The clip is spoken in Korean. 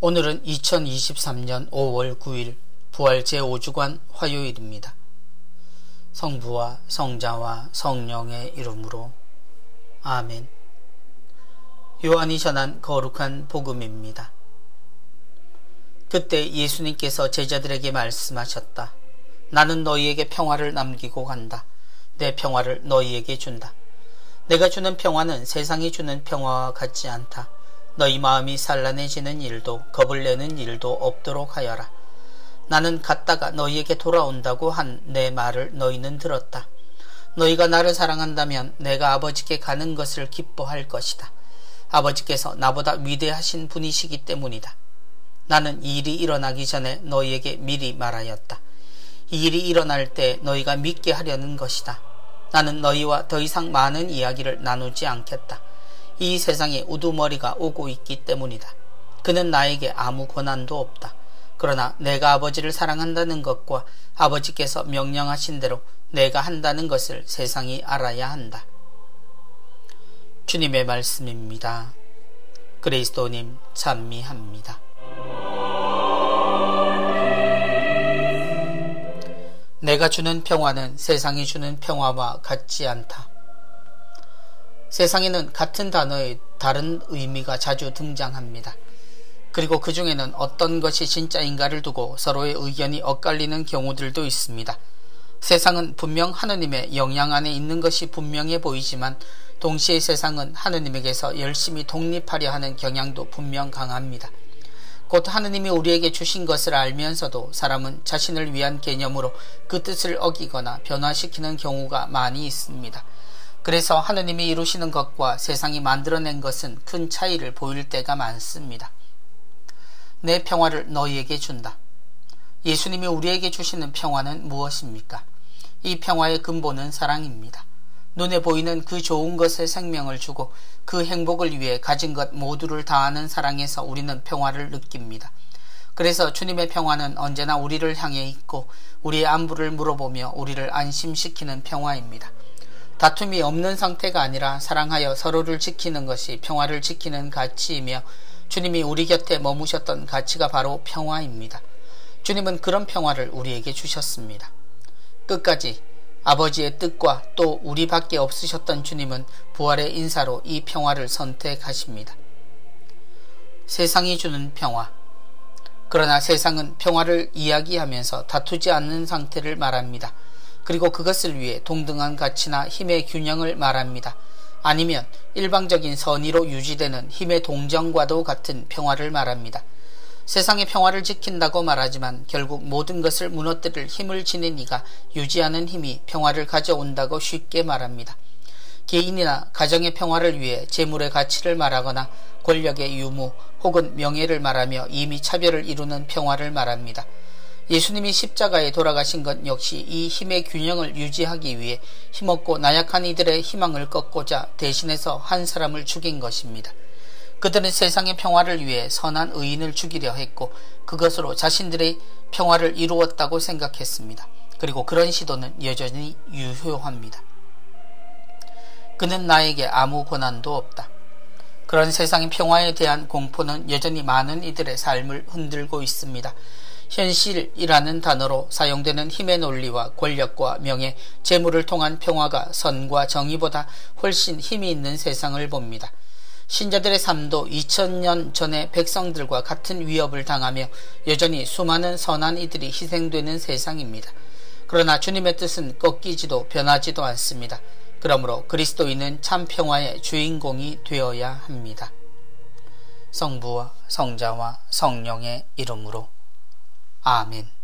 오늘은 2023년 5월 9일 부활 제5주간 화요일입니다. 성부와 성자와 성령의 이름으로 아멘. 요한이 전한 거룩한 복음입니다. 그때 예수님께서 제자들에게 말씀하셨다. 나는 너희에게 평화를 남기고 간다. 내 평화를 너희에게 준다. 내가 주는 평화는 세상이 주는 평화와 같지 않다. 너희 마음이 산란해지는 일도 겁을 내는 일도 없도록 하여라. 나는 갔다가 너희에게 돌아온다고 한 내 말을 너희는 들었다. 너희가 나를 사랑한다면 내가 아버지께 가는 것을 기뻐할 것이다. 아버지께서 나보다 위대하신 분이시기 때문이다. 나는 이 일이 일어나기 전에 너희에게 미리 말하였다. 이 일이 일어날 때 너희가 믿게 하려는 것이다. 나는 너희와 더 이상 많은 이야기를 나누지 않겠다. 이 세상에 우두머리가 오고 있기 때문이다. 그는 나에게 아무 권한도 없다. 그러나 내가 아버지를 사랑한다는 것과 아버지께서 명령하신 대로 내가 한다는 것을 세상이 알아야 한다. 주님의 말씀입니다. 그리스도님 찬미합니다. 내가 주는 평화는 세상이 주는 평화와 같지 않다. 세상에는 같은 단어의 다른 의미가 자주 등장합니다. 그리고 그 중에는 어떤 것이 진짜인가를 두고 서로의 의견이 엇갈리는 경우들도 있습니다. 세상은 분명 하느님의 영향 안에 있는 것이 분명해 보이지만 동시에 세상은 하느님에게서 열심히 독립하려 하는 경향도 분명 강합니다. 곧 하느님이 우리에게 주신 것을 알면서도 사람은 자신을 위한 개념으로 그 뜻을 어기거나 변화시키는 경우가 많이 있습니다. 그래서 하느님이 이루시는 것과 세상이 만들어낸 것은 큰 차이를 보일 때가 많습니다. 내 평화를 너희에게 준다. 예수님이 우리에게 주시는 평화는 무엇입니까? 이 평화의 근본은 사랑입니다. 눈에 보이는 그 좋은 것에 생명을 주고 그 행복을 위해 가진 것 모두를 다하는 사랑에서 우리는 평화를 느낍니다. 그래서 주님의 평화는 언제나 우리를 향해 있고 우리의 안부를 물어보며 우리를 안심시키는 평화입니다. 다툼이 없는 상태가 아니라 사랑하여 서로를 지키는 것이 평화를 지키는 가치이며 주님이 우리 곁에 머무셨던 가치가 바로 평화입니다. 주님은 그런 평화를 우리에게 주셨습니다. 끝까지 아버지의 뜻과 또 우리밖에 없으셨던 주님은 부활의 인사로 이 평화를 선택하십니다. 세상이 주는 평화. 그러나 세상은 평화를 이야기하면서 다투지 않는 상태를 말합니다. 그리고 그것을 위해 동등한 가치나 힘의 균형을 말합니다. 아니면 일방적인 선의로 유지되는 힘의 동정과도 같은 평화를 말합니다. 세상의 평화를 지킨다고 말하지만 결국 모든 것을 무너뜨릴 힘을 지닌 이가 유지하는 힘이 평화를 가져온다고 쉽게 말합니다. 개인이나 가정의 평화를 위해 재물의 가치를 말하거나 권력의 유무 혹은 명예를 말하며 이미 차별을 이루는 평화를 말합니다. 예수님이 십자가에 돌아가신 것 역시 이 힘의 균형을 유지하기 위해 힘없고 나약한 이들의 희망을 꺾고자 대신해서 한 사람을 죽인 것입니다. 그들은 세상의 평화를 위해 선한 의인을 죽이려 했고 그것으로 자신들의 평화를 이루었다고 생각했습니다. 그리고 그런 시도는 여전히 유효합니다. 그는 나에게 아무 권한도 없다. 그런 세상의 평화에 대한 공포는 여전히 많은 이들의 삶을 흔들고 있습니다. 현실이라는 단어로 사용되는 힘의 논리와 권력과 명예, 재물을 통한 평화가 선과 정의보다 훨씬 힘이 있는 세상을 봅니다. 신자들의 삶도 2000년 전의 백성들과 같은 위협을 당하며 여전히 수많은 선한 이들이 희생되는 세상입니다. 그러나 주님의 뜻은 꺾이지도 변하지도 않습니다. 그러므로 그리스도인은 참 평화의 주인공이 되어야 합니다. 성부와 성자와 성령의 이름으로 아멘.